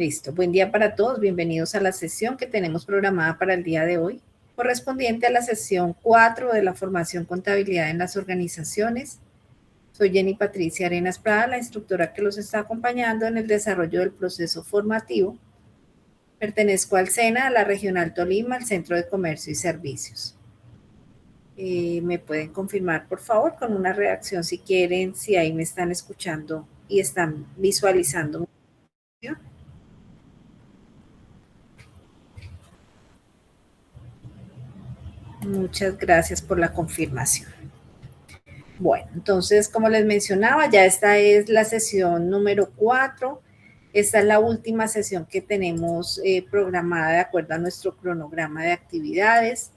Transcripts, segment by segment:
Listo. Buen día para todos. Bienvenidos a la sesión que tenemos programada para el día de hoy, correspondiente a la sesión 4 de la formación contabilidad en las organizaciones. Soy Jenny Patricia Arenas Prada, la instructora que los está acompañando en el desarrollo del proceso formativo. Pertenezco al SENA, a la Regional Tolima, al Centro de Comercio y Servicios. ¿Me pueden confirmar, por favor, con una reacción si quieren, si ahí me están escuchando y están visualizando? Muchas gracias por la confirmación. Bueno, entonces, como les mencionaba, ya esta es la sesión número 4. Esta es la última sesión que tenemos programada de acuerdo a nuestro cronograma de actividades.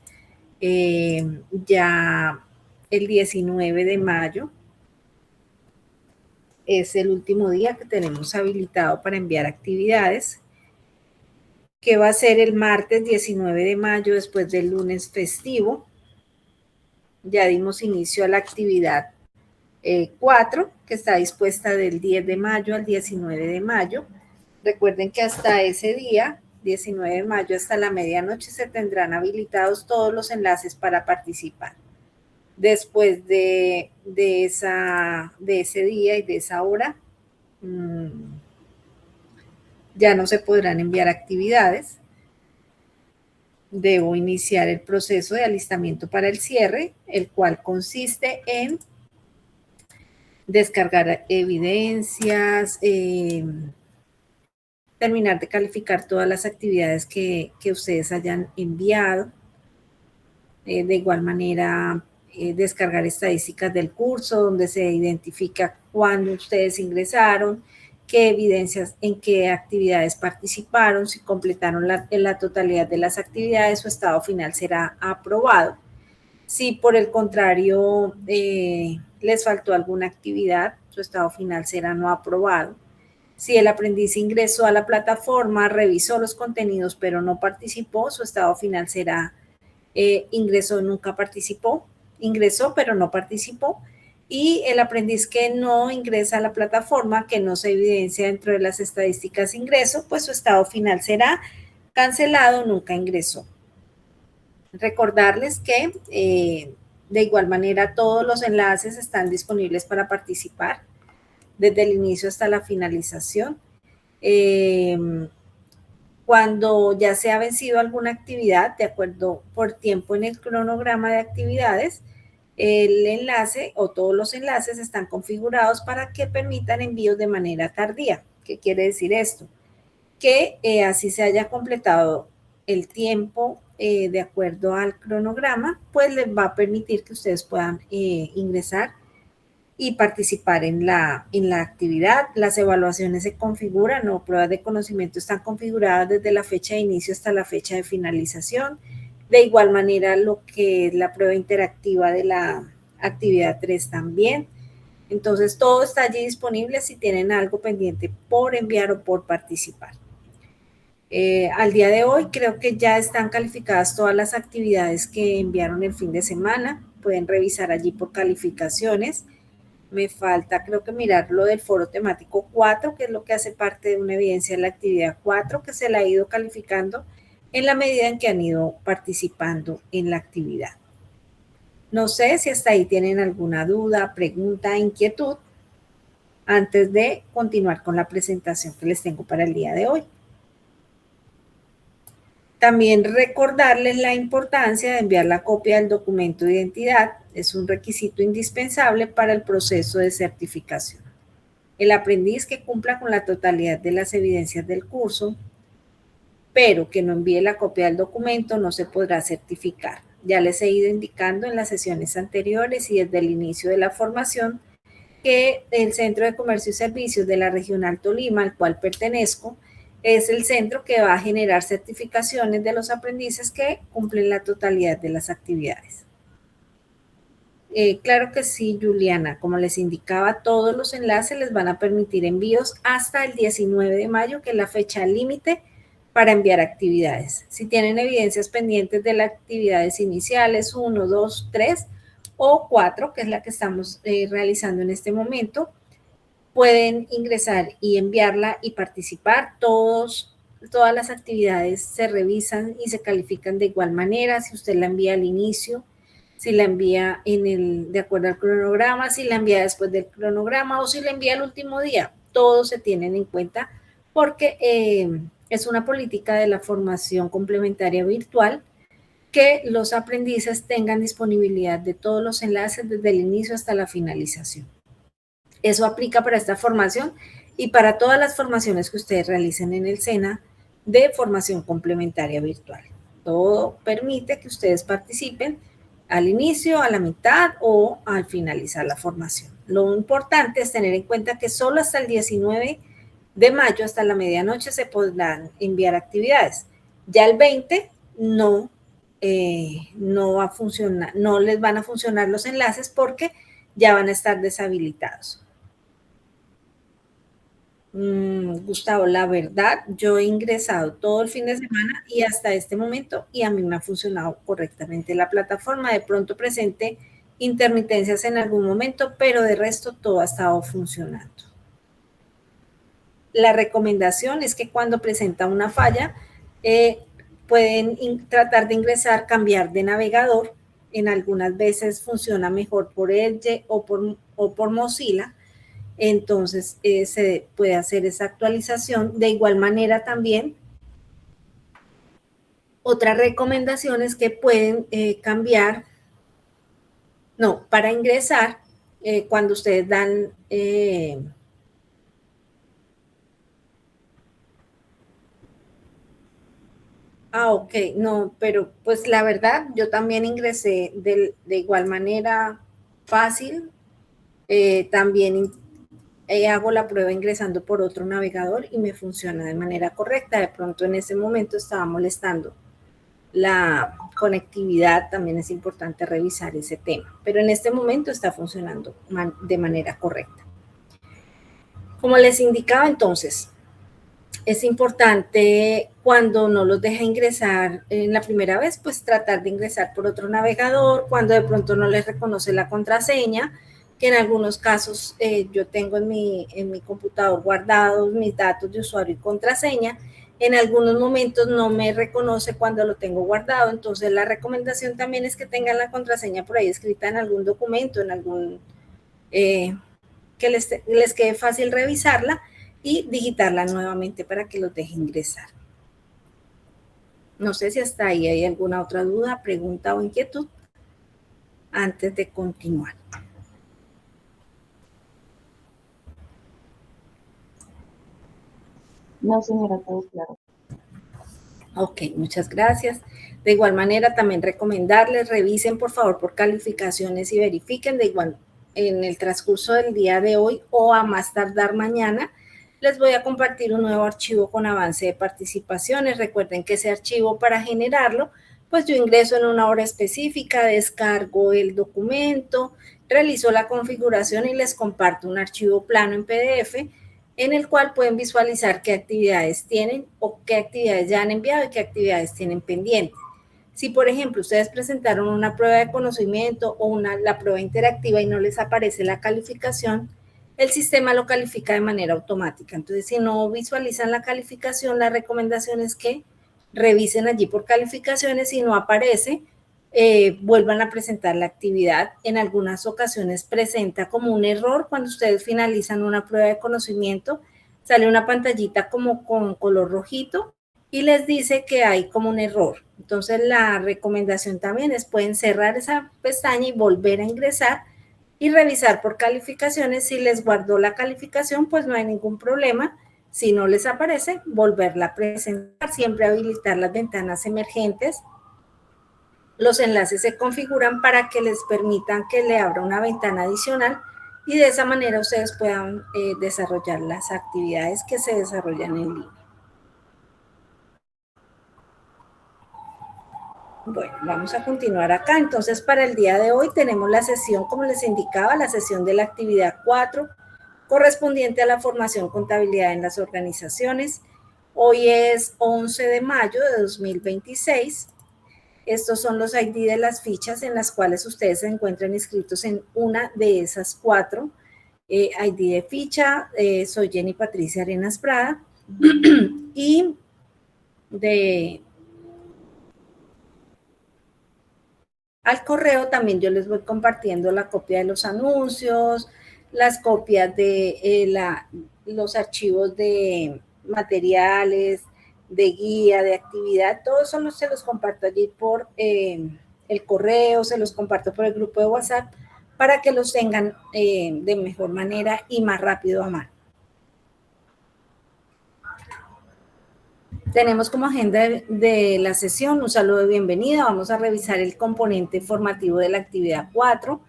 Ya el 19 de mayo es el último día que tenemos habilitado para enviar actividades, que va a ser el martes 19 de mayo después del lunes festivo. Ya dimos inicio a la actividad 4, que está dispuesta del 10 de mayo al 19 de mayo. Recuerden que hasta ese día, 19 de mayo, hasta la medianoche, se tendrán habilitados todos los enlaces para participar. Después de ese día y de esa hora, ya no se podrán enviar actividades. Debo iniciar el proceso de alistamiento para el cierre, el cual consiste en descargar evidencias, terminar de calificar todas las actividades que ustedes hayan enviado. De igual manera, descargar estadísticas del curso, donde se identifica cuándo ustedes ingresaron, qué evidencias, en qué actividades participaron, si completaron la totalidad de las actividades, su estado final será aprobado. Si por el contrario les faltó alguna actividad, su estado final será no aprobado. Si el aprendiz ingresó a la plataforma, revisó los contenidos pero no participó, su estado final será ingresó, nunca participó, ingresó pero no participó. Y el aprendiz que no ingresa a la plataforma, que no se evidencia dentro de las estadísticas ingreso, pues su estado final será cancelado, nunca ingresó. Recordarles que de igual manera todos los enlaces están disponibles para participar desde el inicio hasta la finalización. Cuando ya se ha vencido alguna actividad, de acuerdo por tiempo en el cronograma de actividades, el enlace o todos los enlaces están configurados para que permitan envíos de manera tardía. ¿Qué quiere decir esto? Que así se haya completado el tiempo de acuerdo al cronograma, pues les va a permitir que ustedes puedan ingresar y participar en la actividad. Las evaluaciones se configuran o pruebas de conocimiento están configuradas desde la fecha de inicio hasta la fecha de finalización. De igual manera, lo que es la prueba interactiva de la actividad 3 también. Entonces, todo está allí disponible si tienen algo pendiente por enviar o por participar. Al día de hoy creo que ya están calificadas todas las actividades que enviaron el fin de semana. Pueden revisar allí por calificaciones. Me falta, creo que mirar lo del foro temático 4, que es lo que hace parte de una evidencia de la actividad 4, que se la ha ido calificando en la medida en que han ido participando en la actividad. No sé si hasta ahí tienen alguna duda, pregunta, inquietud, antes de continuar con la presentación que les tengo para el día de hoy. También recordarles la importancia de enviar la copia del documento de identidad. Es un requisito indispensable para el proceso de certificación. El aprendiz que cumpla con la totalidad de las evidencias del curso, pero que no envíe la copia del documento, no se podrá certificar. Ya les he ido indicando en las sesiones anteriores y desde el inicio de la formación que el Centro de Comercio y Servicios de la Regional Tolima, al cual pertenezco, es el centro que va a generar certificaciones de los aprendices que cumplen la totalidad de las actividades. Claro que sí, Juliana. Como les indicaba, todos los enlaces les van a permitir envíos hasta el 19 de mayo, que es la fecha límite para enviar actividades. Si tienen evidencias pendientes de las actividades iniciales, 1, 2, 3 o 4, que es la que estamos realizando en este momento, pueden ingresar y enviarla y participar. Todas las actividades se revisan y se califican de igual manera. Si usted la envía al inicio, si la envía de acuerdo al cronograma, si la envía después del cronograma o si la envía el último día, todos se tienen en cuenta porque es una política de la formación complementaria virtual que los aprendices tengan disponibilidad de todos los enlaces desde el inicio hasta la finalización. Eso aplica para esta formación y para todas las formaciones que ustedes realicen en el SENA de formación complementaria virtual. Todo permite que ustedes participen al inicio, a la mitad o al finalizar la formación. Lo importante es tener en cuenta que solo hasta el 19 de mayo, hasta la medianoche, se podrán enviar actividades. Ya el 20 no va a funcionar, no les van a funcionar los enlaces porque ya van a estar deshabilitados. Gustavo, la verdad, yo he ingresado todo el fin de semana y hasta este momento y a mí me ha funcionado correctamente la plataforma. De pronto presente intermitencias en algún momento, pero de resto todo ha estado funcionando. La recomendación es que cuando presenta una falla, pueden tratar de ingresar, cambiar de navegador. En algunas veces funciona mejor por Edge o por Mozilla. Entonces se puede hacer esa actualización. De igual manera también, otra recomendación es que pueden cambiar, para ingresar, cuando ustedes dan... ok, no, pero pues la verdad, yo también ingresé de igual manera fácil. También hago la prueba ingresando por otro navegador y me funciona de manera correcta. De pronto en ese momento estaba molestando la conectividad, también es importante revisar ese tema, pero en este momento está funcionando de manera correcta. Como les indicaba entonces, es importante cuando no los deja ingresar en la primera vez, pues tratar de ingresar por otro navegador, cuando de pronto no les reconoce la contraseña, que en algunos casos yo tengo en mi computador guardados mis datos de usuario y contraseña. En algunos momentos no me reconoce cuando lo tengo guardado, entonces la recomendación también es que tengan la contraseña por ahí escrita en algún documento, en algún que les quede fácil revisarla y digitarla nuevamente para que los deje ingresar. No sé si hasta ahí hay alguna otra duda, pregunta o inquietud antes de continuar. No, señora, todo claro. Ok, muchas gracias. De igual manera, también recomendarles, revisen por favor por calificaciones y verifiquen de igual en el transcurso del día de hoy o a más tardar mañana. Les voy a compartir un nuevo archivo con avance de participaciones. Recuerden que ese archivo, para generarlo, pues yo ingreso en una hora específica, descargo el documento, realizo la configuración y les comparto un archivo plano en PDF en el cual pueden visualizar qué actividades tienen o qué actividades ya han enviado y qué actividades tienen pendientes. Si, por ejemplo, ustedes presentaron una prueba de conocimiento o la prueba interactiva y no les aparece la calificación, el sistema lo califica de manera automática. Entonces, si no visualizan la calificación, la recomendación es que revisen allí por calificaciones. Si no aparece, vuelvan a presentar la actividad. En algunas ocasiones presenta como un error cuando ustedes finalizan una prueba de conocimiento, sale una pantallita como con color rojito y les dice que hay como un error. Entonces la recomendación también es pueden cerrar esa pestaña y volver a ingresar y revisar por calificaciones. Si les guardó la calificación, pues no hay ningún problema. Si no les aparece, volverla a presentar, siempre habilitar las ventanas emergentes. Los enlaces se configuran para que les permitan que le abra una ventana adicional y de esa manera ustedes puedan desarrollar las actividades que se desarrollan en línea. Bueno, vamos a continuar acá. Entonces, para el día de hoy tenemos la sesión, como les indicaba, la sesión de la actividad 4, correspondiente a la formación contabilidad en las organizaciones. Hoy es 11 de mayo de 2026. Estos son los ID de las fichas en las cuales ustedes se encuentran inscritos en una de esas 4 ID de ficha, soy Jenny Patricia Arenas Prada y al correo también yo les voy compartiendo la copia de los anuncios, las copias de los archivos de materiales, de guía, de actividad, todo eso se los comparto allí por el correo, se los comparto por el grupo de WhatsApp para que los tengan de mejor manera y más rápido a mano. Tenemos como agenda de la sesión un saludo de bienvenida. Vamos a revisar el componente formativo de la actividad 4,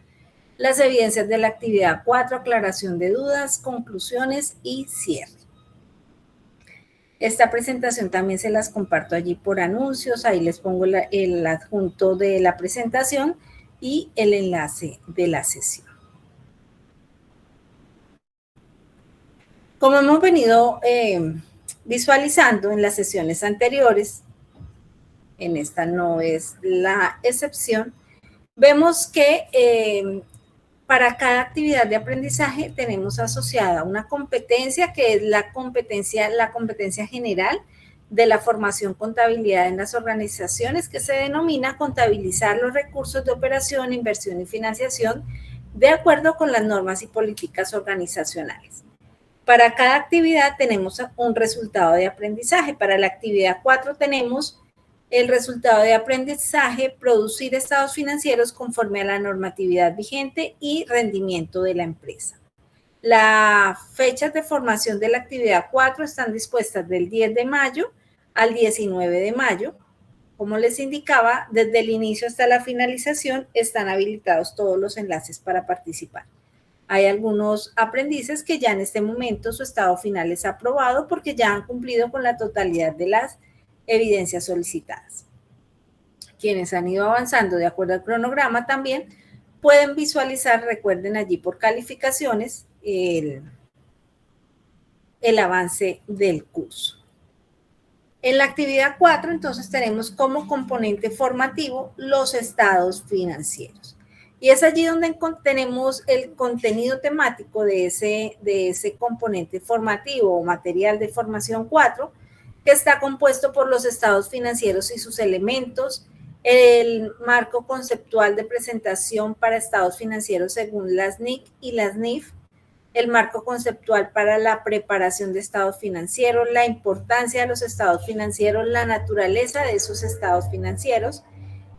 las evidencias de la actividad 4, aclaración de dudas, conclusiones y cierre. Esta presentación también se las comparto allí por anuncios. Ahí les pongo el adjunto de la presentación y el enlace de la sesión. Como hemos venido visualizando en las sesiones anteriores, en esta no es la excepción, vemos que para cada actividad de aprendizaje tenemos asociada una competencia que es la competencia general de la formación contabilidad en las organizaciones, que se denomina contabilizar los recursos de operación, inversión y financiación de acuerdo con las normas y políticas organizacionales. Para cada actividad tenemos un resultado de aprendizaje. Para la actividad 4 tenemos el resultado de aprendizaje, producir estados financieros conforme a la normatividad vigente y rendimiento de la empresa. Las fechas de formación de la actividad 4 están dispuestas del 10 de mayo al 19 de mayo. Como les indicaba, desde el inicio hasta la finalización están habilitados todos los enlaces para participar. Hay algunos aprendices que ya en este momento su estado final es aprobado porque ya han cumplido con la totalidad de las evidencias solicitadas. Quienes han ido avanzando de acuerdo al cronograma también pueden visualizar, recuerden allí por calificaciones, el avance del curso. En la actividad 4, entonces, tenemos como componente formativo los estados financieros. Y es allí donde tenemos el contenido temático de ese componente formativo o material de formación 4, que está compuesto por los estados financieros y sus elementos, el marco conceptual de presentación para estados financieros según las NIC y las NIF, el marco conceptual para la preparación de estados financieros, la importancia de los estados financieros, la naturaleza de esos estados financieros,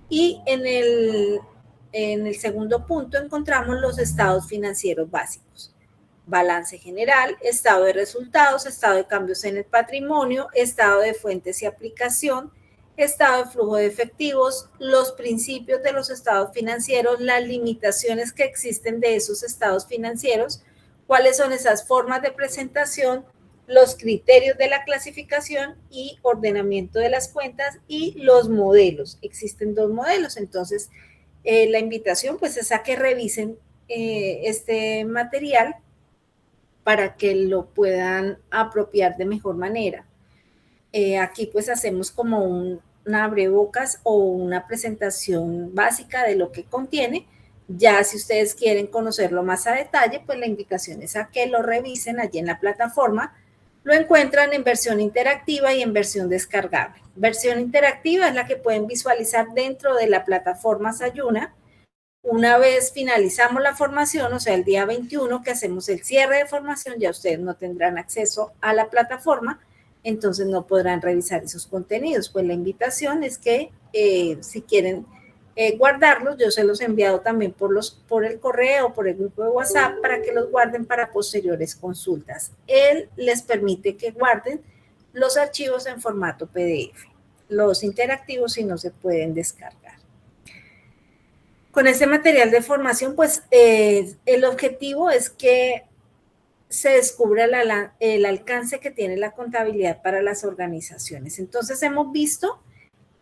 y en el segundo punto encontramos los estados financieros básicos. Balance general, estado de resultados, estado de cambios en el patrimonio, estado de fuentes y aplicación, estado de flujo de efectivos, los principios de los estados financieros, las limitaciones que existen de esos estados financieros, cuáles son esas formas de presentación, los criterios de la clasificación y ordenamiento de las cuentas y los modelos. Existen 2 modelos, entonces la invitación pues es a que revisen este material para que lo puedan apropiar de mejor manera. Aquí pues hacemos como una abrebocas o una presentación básica de lo que contiene. Ya si ustedes quieren conocerlo más a detalle, pues la invitación es a que lo revisen allí en la plataforma. Lo encuentran en versión interactiva y en versión descargable. Versión interactiva es la que pueden visualizar dentro de la plataforma Sayuna. Una vez finalizamos la formación, o sea, el día 21 que hacemos el cierre de formación, ya ustedes no tendrán acceso a la plataforma, entonces no podrán revisar esos contenidos. Pues la invitación es que si quieren guardarlos, yo se los he enviado también por el correo, por el grupo de WhatsApp, para que los guarden para posteriores consultas. Él les permite que guarden los archivos en formato PDF. Los interactivos sí no se pueden descargar. Con este material de formación, pues el objetivo es que se descubra el alcance que tiene la contabilidad para las organizaciones. Entonces, hemos visto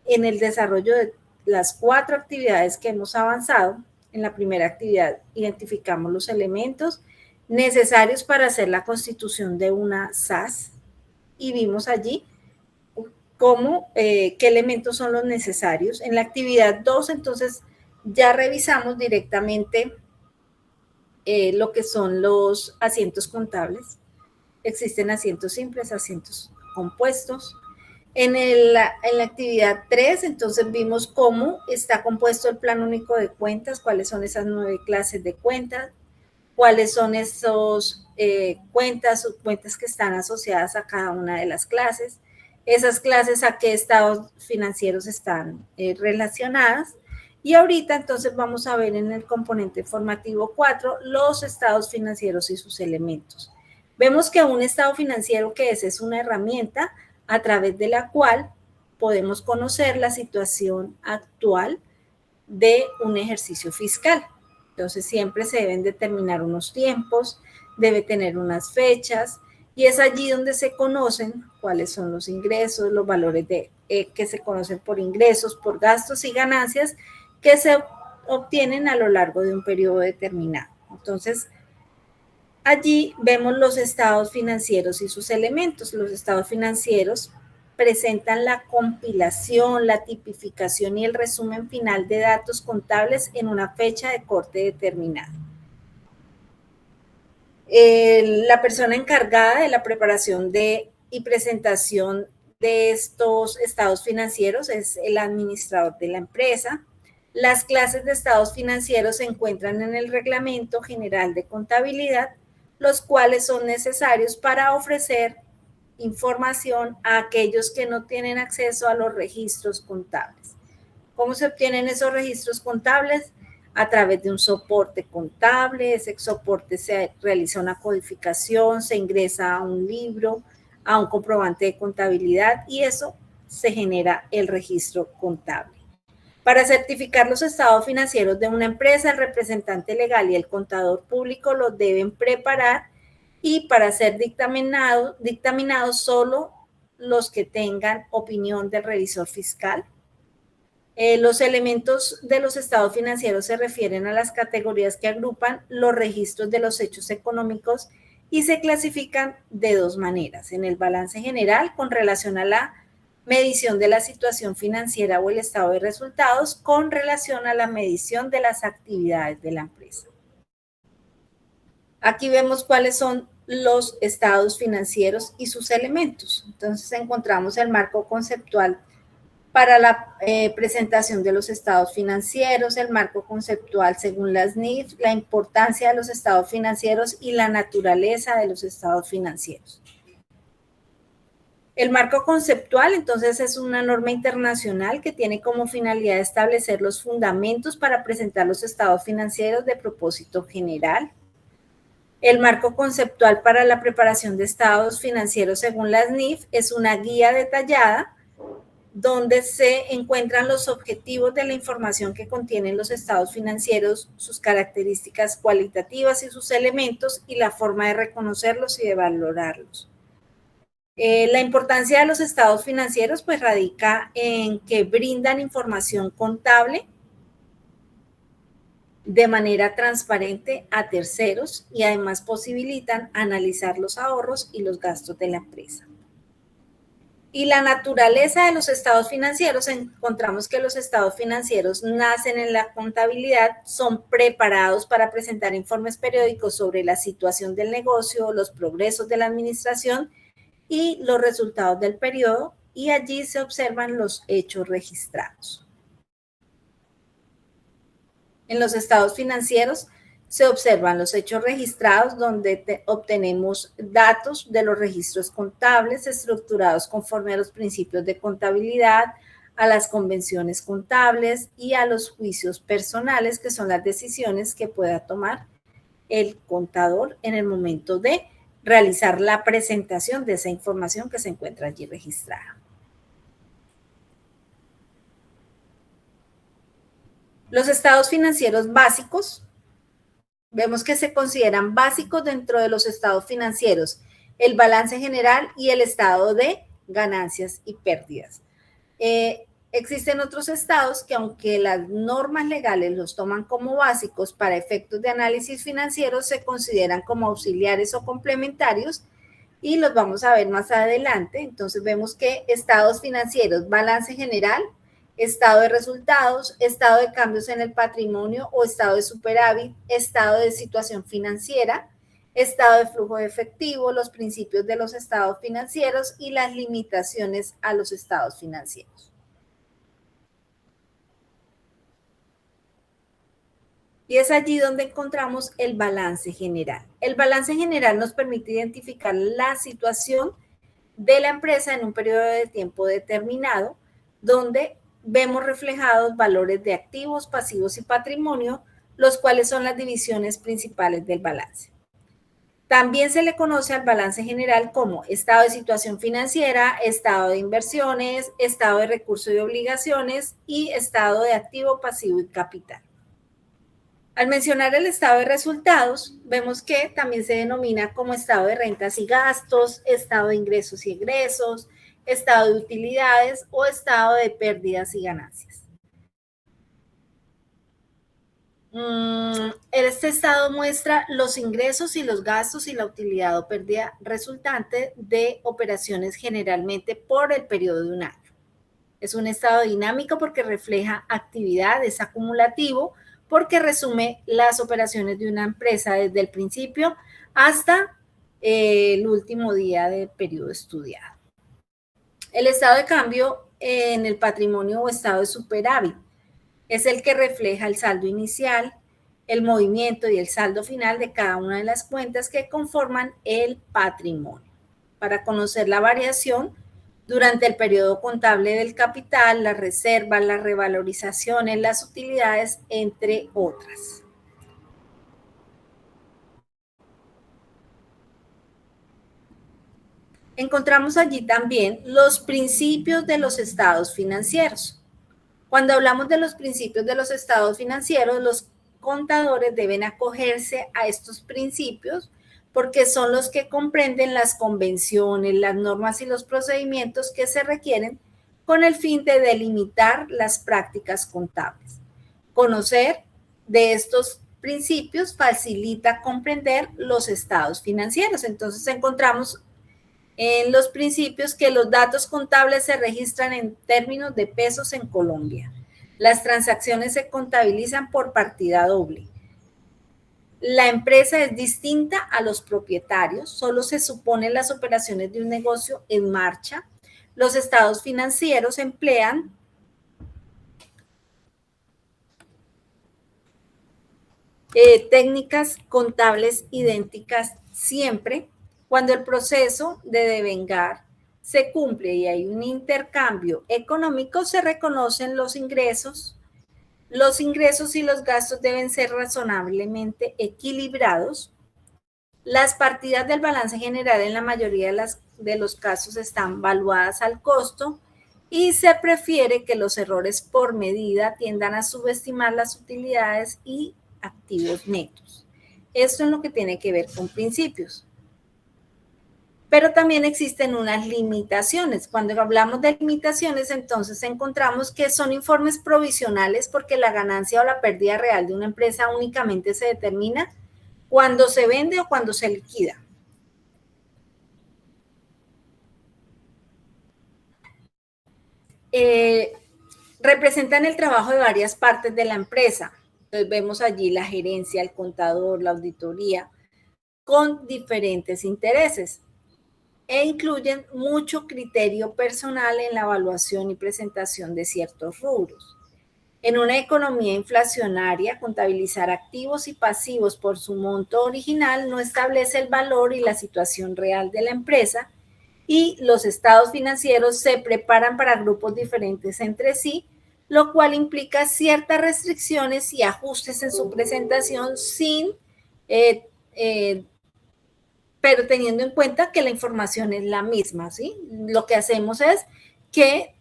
en el desarrollo de las 4 actividades que hemos avanzado. En la primera actividad identificamos los elementos necesarios para hacer la constitución de una SAS y vimos allí cómo, qué elementos son los necesarios. En la actividad 2, entonces, ya revisamos directamente lo que son los asientos contables. Existen asientos simples, asientos compuestos. En la actividad 3, entonces vimos cómo está compuesto el plan único de cuentas, cuáles son esas 9 clases de cuentas, cuáles son esos cuentas que están asociadas a cada una de las clases, esas clases a qué estados financieros están relacionadas. Y ahorita entonces vamos a ver en el componente formativo 4 los estados financieros y sus elementos. Vemos que un estado financiero, ¿qué es? Es una herramienta a través de la cual podemos conocer la situación actual de un ejercicio fiscal. Entonces siempre se deben determinar unos tiempos, debe tener unas fechas y es allí donde se conocen cuáles son los ingresos, los valores que se conocen por ingresos, por gastos y ganancias que se obtienen a lo largo de un periodo determinado. Entonces, allí vemos los estados financieros y sus elementos. Los estados financieros presentan la compilación, la tipificación y el resumen final de datos contables en una fecha de corte determinada. La persona encargada de la preparación y presentación de estos estados financieros es el administrador de la empresa. Las clases de estados financieros se encuentran en el Reglamento General de Contabilidad, los cuales son necesarios para ofrecer información a aquellos que no tienen acceso a los registros contables. ¿Cómo se obtienen esos registros contables? A través de un soporte contable. Ese soporte se realiza una codificación, se ingresa a un libro, a un comprobante de contabilidad y eso se genera el registro contable. Para certificar los estados financieros de una empresa, el representante legal y el contador público los deben preparar y para ser dictaminados solo los que tengan opinión del revisor fiscal. Los elementos de los estados financieros se refieren a las categorías que agrupan los registros de los hechos económicos y se clasifican de dos maneras. En el balance general, con relación a la medición de la situación financiera o el estado de resultados, con relación a la medición de las actividades de la empresa. Aquí vemos cuáles son los estados financieros y sus elementos. Entonces encontramos el marco conceptual para la presentación de los estados financieros, el marco conceptual según las NIF, la importancia de los estados financieros y la naturaleza de los estados financieros. El marco conceptual, entonces, es una norma internacional que tiene como finalidad establecer los fundamentos para presentar los estados financieros de propósito general. El marco conceptual para la preparación de estados financieros según las NIF es una guía detallada donde se encuentran los objetivos de la información que contienen los estados financieros, sus características cualitativas y sus elementos y la forma de reconocerlos y de valorarlos. La importancia de los estados financieros pues radica en que brindan información contable de manera transparente a terceros y además posibilitan analizar los ahorros y los gastos de la empresa. Y la naturaleza de los estados financieros, encontramos que los estados financieros nacen en la contabilidad, son preparados para presentar informes periódicos sobre la situación del negocio, los progresos de la administración y los resultados del periodo, y allí se observan los hechos registrados. En los estados financieros se observan los hechos registrados donde obtenemos datos de los registros contables estructurados conforme a los principios de contabilidad, a las convenciones contables y a los juicios personales, que son las decisiones que pueda tomar el contador en el momento de realizar la presentación de esa información que se encuentra allí registrada. Los estados financieros básicos, vemos que se consideran básicos dentro de los estados financieros, el balance general y el estado de ganancias y pérdidas. Existen otros estados que aunque las normas legales los toman como básicos para efectos de análisis financieros, se consideran como auxiliares o complementarios y los vamos a ver más adelante. Entonces vemos que estados financieros, balance general, estado de resultados, estado de cambios en el patrimonio o estado de superávit, estado de situación financiera, estado de flujo de efectivo, los principios de los estados financieros y las limitaciones a los estados financieros. Y es allí donde encontramos el balance general. El balance general nos permite identificar la situación de la empresa en un periodo de tiempo determinado, donde vemos reflejados valores de activos, pasivos y patrimonio, los cuales son las divisiones principales del balance. También se le conoce al balance general como estado de situación financiera, estado de inversiones, estado de recursos y obligaciones y estado de activo, pasivo y capital. Al mencionar el estado de resultados, vemos que también se denomina como estado de rentas y gastos, estado de ingresos y egresos, estado de utilidades o estado de pérdidas y ganancias. Este estado muestra los ingresos y los gastos y la utilidad o pérdida resultante de operaciones generalmente por el periodo de un año. Es un estado dinámico porque refleja actividad, es acumulativo, porque resume las operaciones de una empresa desde el principio hasta el último día del periodo estudiado. El estado de cambio en el patrimonio o estado de superávit es el que refleja el saldo inicial, el movimiento y el saldo final de cada una de las cuentas que conforman el patrimonio. Para conocer la variación durante el periodo contable del capital, las reservas, las revalorizaciones, las utilidades, entre otras. Encontramos allí también los principios de los estados financieros. Cuando hablamos de los principios de los estados financieros, los contadores deben acogerse a estos principios porque son los que comprenden las convenciones, las normas y los procedimientos que se requieren con el fin de delimitar las prácticas contables. Conocer de estos principios facilita comprender los estados financieros. Entonces encontramos en los principios que los datos contables se registran en términos de pesos en Colombia. Las transacciones se contabilizan por partida doble. La empresa es distinta a los propietarios, solo se suponen las operaciones de un negocio en marcha. Los estados financieros emplean técnicas contables idénticas siempre cuando el proceso de devengar se cumple y hay un intercambio económico, se reconocen los ingresos y los gastos deben ser razonablemente equilibrados. Las partidas del balance general en la mayoría de los casos están valuadas al costo y se prefiere que los errores por medida tiendan a subestimar las utilidades y activos netos. Esto es lo que tiene que ver con principios. Pero también existen unas limitaciones. Cuando hablamos de limitaciones, entonces encontramos que son informes provisionales porque la ganancia o la pérdida real de una empresa únicamente se determina cuando se vende o cuando se liquida. Representan el trabajo de varias partes de la empresa. Entonces vemos allí la gerencia, el contador, la auditoría, con diferentes intereses e incluyen mucho criterio personal en la evaluación y presentación de ciertos rubros. En una economía inflacionaria, contabilizar activos y pasivos por su monto original no establece el valor y la situación real de la empresa, y los estados financieros se preparan para grupos diferentes entre sí, lo cual implica ciertas restricciones y ajustes en su presentación pero teniendo en cuenta que la información es la misma, ¿sí? Lo que hacemos es que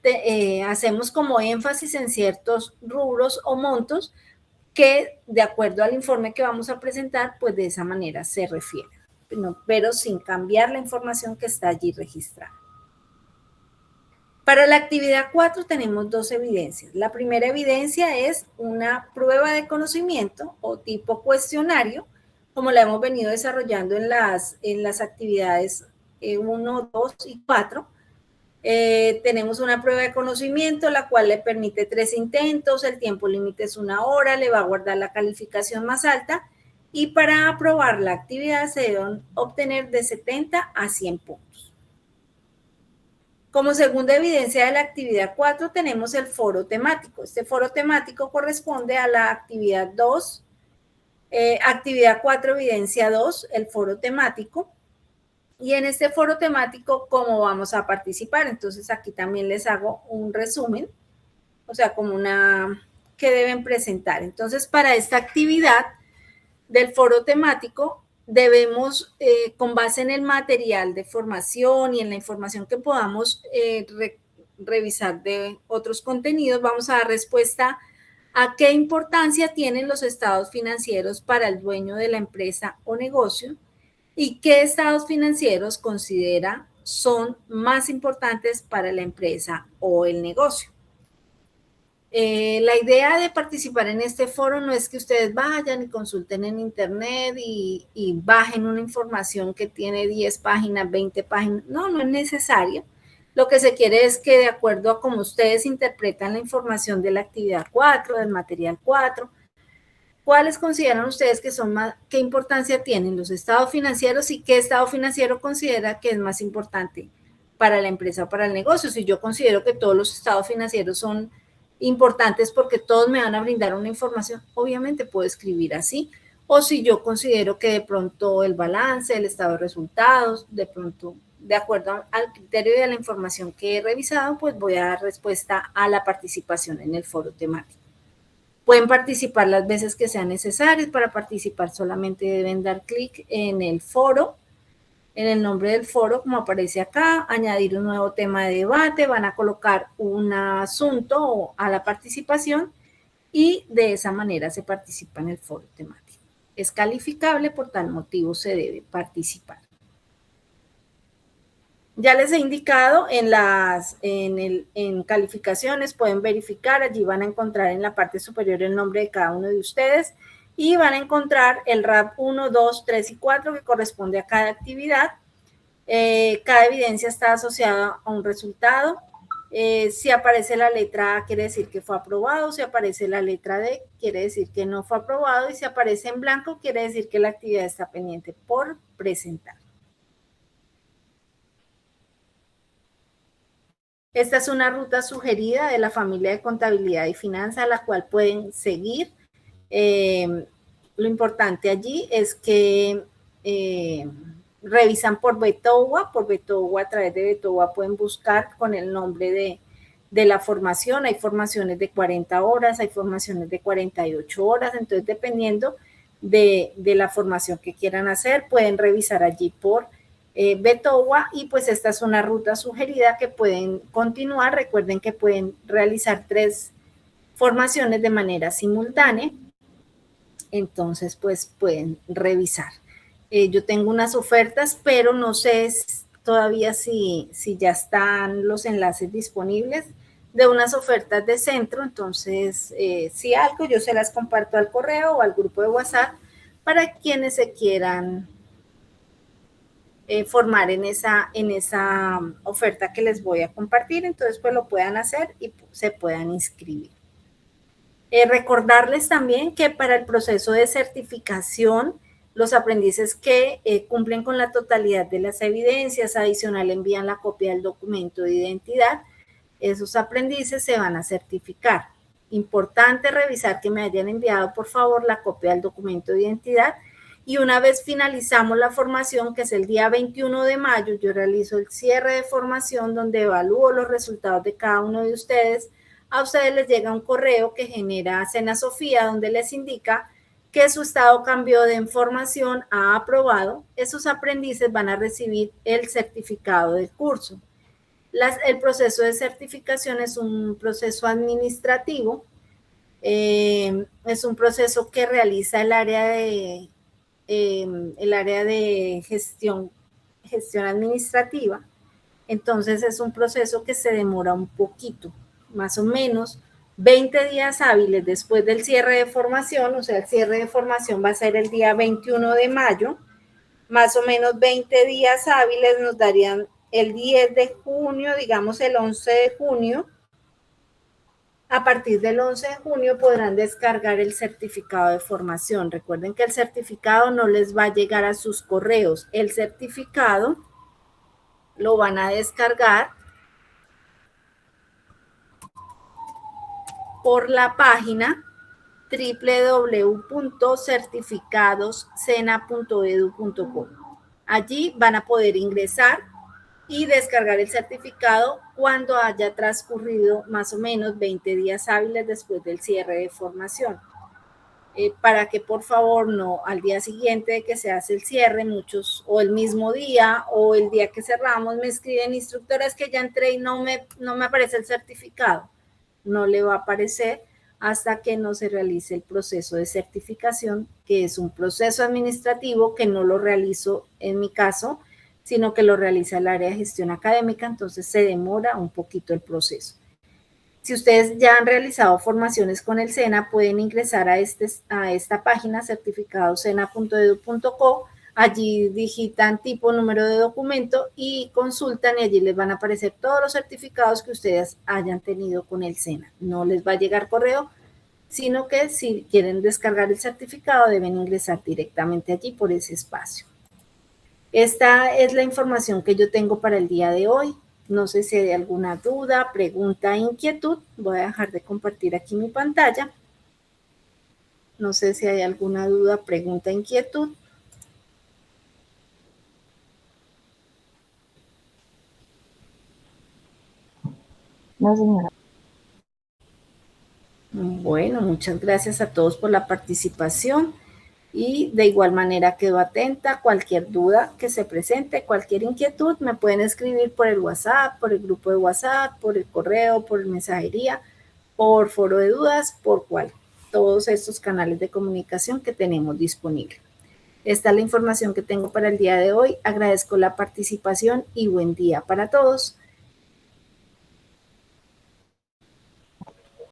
hacemos como énfasis en ciertos rubros o montos que, de acuerdo al informe que vamos a presentar, pues de esa manera se refiere, pero sin cambiar la información que está allí registrada. Para la actividad 4 tenemos dos evidencias. La primera evidencia es una prueba de conocimiento o tipo cuestionario, como la hemos venido desarrollando en las actividades 1, 2 y 4, Tenemos una prueba de conocimiento, la cual le permite 3 intentos, el tiempo límite es 1 hora, le va a guardar la calificación más alta y para aprobar la actividad se deben obtener de 70 a 100 puntos. Como segunda evidencia de la actividad 4 tenemos el foro temático. Este foro temático corresponde a la actividad 2, actividad 4, evidencia 2, el foro temático. Y en este foro temático, ¿cómo vamos a participar? Entonces, aquí también les hago un resumen, o sea, como una que deben presentar. Entonces, para esta actividad del foro temático, debemos, con base en el material de formación y en la información que podamos revisar de otros contenidos, vamos a dar respuesta a qué importancia tienen los estados financieros para el dueño de la empresa o negocio, y qué estados financieros considera son más importantes para la empresa o el negocio. La idea de participar en este foro no es que ustedes vayan y consulten en internet y bajen una información que tiene 10 páginas, 20 páginas. No, no es necesario. Lo que se quiere es que de acuerdo a cómo ustedes interpretan la información de la actividad 4, del material 4, ¿cuáles consideran ustedes que son más, qué importancia tienen los estados financieros y qué estado financiero considera que es más importante para la empresa o para el negocio? Si yo considero que todos los estados financieros son importantes porque todos me van a brindar una información, obviamente puedo escribir así. O si yo considero que de pronto el balance, el estado de resultados, de pronto, de acuerdo al criterio de la información que he revisado, pues voy a dar respuesta a la participación en el foro temático. Pueden participar las veces que sean necesarias. Para participar solamente deben dar clic en el foro, en el nombre del foro, como aparece acá, añadir un nuevo tema de debate, van a colocar un asunto a la participación y de esa manera se participa en el foro temático. Es calificable, por tal motivo se debe participar. Ya les he indicado en calificaciones, pueden verificar, allí van a encontrar en la parte superior el nombre de cada uno de ustedes y van a encontrar el RAP 1, 2, 3 y 4 que corresponde a cada actividad. Cada evidencia está asociada a un resultado. Si aparece la letra A, quiere decir que fue aprobado. Si aparece la letra D, quiere decir que no fue aprobado. Y si aparece en blanco, quiere decir que la actividad está pendiente por presentar. Esta es una ruta sugerida de la familia de contabilidad y finanzas, la cual pueden seguir. Lo importante allí es que revisan por Betowa. A través de Betowa pueden buscar con el nombre de la formación. Hay formaciones de 40 horas, hay formaciones de 48 horas. Entonces, dependiendo de la formación que quieran hacer, pueden revisar allí por Betowa y pues esta es una ruta sugerida que pueden continuar. Recuerden que pueden realizar 3 formaciones de manera simultánea, entonces pues pueden revisar. Yo tengo unas ofertas, pero no sé todavía si ya están los enlaces disponibles de unas ofertas de centro, entonces si algo yo se las comparto al correo o al grupo de WhatsApp para quienes se quieran formar en esa oferta que les voy a compartir, entonces pues lo puedan hacer y se puedan inscribir. Recordarles también que para el proceso de certificación, los aprendices que cumplen con la totalidad de las evidencias, adicional envían la copia del documento de identidad, esos aprendices se van a certificar. Importante revisar que me hayan enviado, por favor, la copia del documento de identidad. Y una vez finalizamos la formación, que es el día 21 de mayo, yo realizo el cierre de formación donde evalúo los resultados de cada uno de ustedes. A ustedes les llega un correo que genera Sena Sofía, donde les indica que su estado cambió de información a aprobado. Esos aprendices van a recibir el certificado del curso. El proceso de certificación es un proceso administrativo, es un proceso que realiza el área de gestión administrativa. Entonces es un proceso que se demora un poquito, más o menos 20 días hábiles después del cierre de formación. O sea, el cierre de formación va a ser el día 21 de mayo, más o menos 20 días hábiles nos darían el 10 de junio, digamos el 11 de junio, a partir del 11 de junio podrán descargar el certificado de formación. Recuerden que el certificado no les va a llegar a sus correos. El certificado lo van a descargar por la página www.certificadossena.edu.co. Allí van a poder ingresar y descargar el certificado cuando haya transcurrido más o menos 20 días hábiles después del cierre de formación. Para que por favor no al día siguiente de que se hace el cierre, muchos o el mismo día o el día que cerramos me escriben, instructora, es que ya entré y no me aparece el certificado. No le va a aparecer hasta que no se realice el proceso de certificación, que es un proceso administrativo que no lo realizo en mi caso, sino que lo realiza el área de gestión académica, entonces se demora un poquito el proceso. Si ustedes ya han realizado formaciones con el SENA, pueden ingresar a esta página certificadosena.edu.co. Allí digitan tipo, número de documento y consultan y allí les van a aparecer todos los certificados que ustedes hayan tenido con el SENA. No les va a llegar correo, sino que si quieren descargar el certificado deben ingresar directamente allí por ese espacio. Esta es la información que yo tengo para el día de hoy. No sé si hay alguna duda, pregunta, inquietud. Voy a dejar de compartir aquí mi pantalla. No sé si hay alguna duda, pregunta, inquietud. No, señora. Bueno, muchas gracias a todos por la participación y de igual manera quedo atenta. Cualquier duda que se presente, cualquier inquietud, me pueden escribir por el WhatsApp, por el grupo de WhatsApp, por el correo, por mensajería, por foro de dudas, por todos estos canales de comunicación que tenemos disponibles. Esta es la información que tengo para el día de hoy. Agradezco la participación y buen día para todos.